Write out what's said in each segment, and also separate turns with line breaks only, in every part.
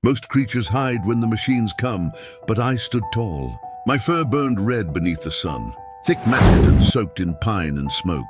Most creatures hide when the machines come, but I stood tall. My fur burned red beneath the sun, thick matted and soaked in pine and smoke.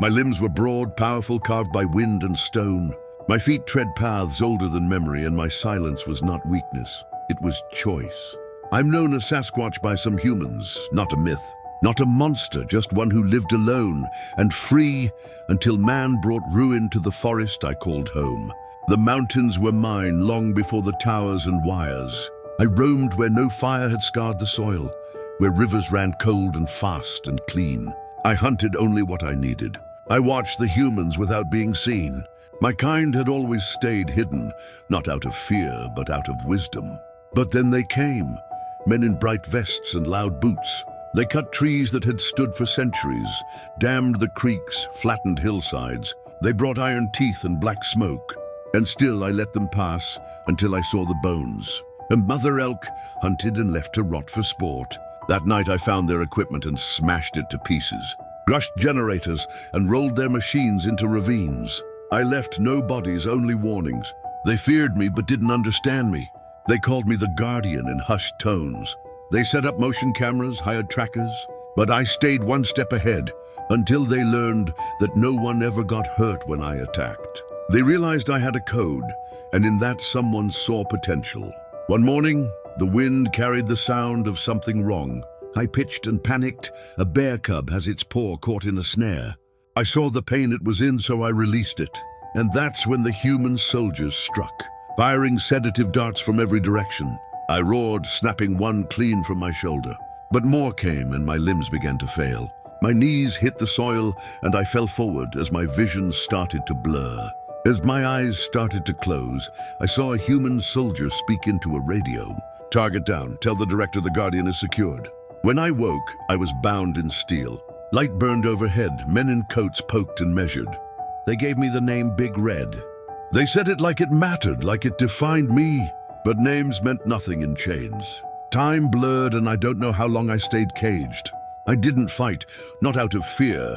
My limbs were broad, powerful, carved by wind and stone. My feet tread paths older than memory, and my silence was not weakness. It was choice. I'm known as Sasquatch by some humans, not a myth. Not a monster, just one who lived alone and free until man brought ruin to the forest I called home. The mountains were mine long before the towers and wires. I roamed where no fire had scarred the soil, where rivers ran cold and fast and clean. I hunted only what I needed. I watched the humans without being seen. My kind had always stayed hidden, not out of fear, but out of wisdom. But then they came, men in bright vests and loud boots. They cut trees that had stood for centuries, dammed the creeks, flattened hillsides. They brought iron teeth and black smoke. And still I let them pass until I saw the bones. A mother elk hunted and left to rot for sport. That night I found their equipment and smashed it to pieces, crushed generators and rolled their machines into ravines. I left no bodies, only warnings. They feared me but didn't understand me. They called me the Guardian in hushed tones. They set up motion cameras, hired trackers, but I stayed one step ahead until they learned that no one ever got hurt when I attacked. They realized I had a code, and in that someone saw potential. One morning, the wind carried the sound of something wrong. High-pitched and panicked, a bear cub has its paw caught in a snare. I saw the pain it was in, so I released it. And that's when the human soldiers struck, firing sedative darts from every direction. I roared, snapping one clean from my shoulder. But more came, and my limbs began to fail. My knees hit the soil, and I fell forward as my vision started to blur. As my eyes started to close, I saw a human soldier speak into a radio. "Target down. Tell the director the Guardian is secured." When I woke, I was bound in steel. Light burned overhead. Men in coats poked and measured. They gave me the name Big Red. They said it like it mattered, like it defined me. But names meant nothing in chains. Time blurred, and I don't know how long I stayed caged. I didn't fight, not out of fear,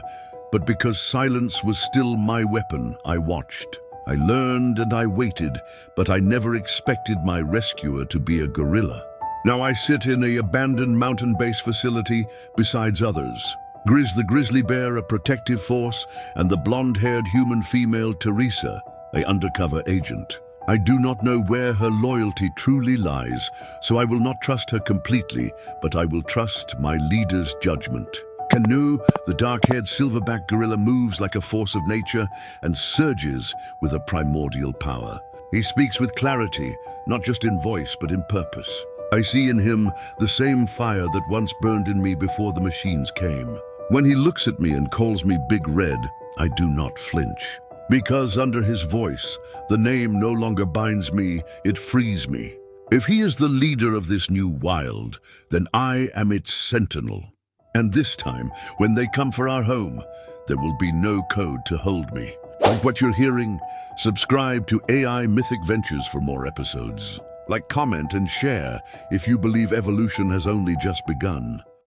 but because silence was still my weapon. I watched. I learned and I waited, but I never expected my rescuer to be a gorilla. Now I sit in an abandoned mountain base facility besides others. Grizz the grizzly bear, a protective force, and the blonde-haired human female Teresa, an undercover agent. I do not know where her loyalty truly lies, so I will not trust her completely, but I will trust my leader's judgment. Canoe, the dark-haired silverback gorilla, moves like a force of nature and surges with a primordial power. He speaks with clarity, not just in voice, but in purpose. I see in him the same fire that once burned in me before the machines came. When he looks at me and calls me Big Red, I do not flinch. Because under his voice, the name no longer binds me, it frees me. If he is the leader of this new wild, then I am its sentinel. And this time, when they come for our home, there will be no code to hold me. Like what you're hearing, subscribe to AI Mythic Ventures for more episodes. Like, comment, and share if you believe evolution has only just begun.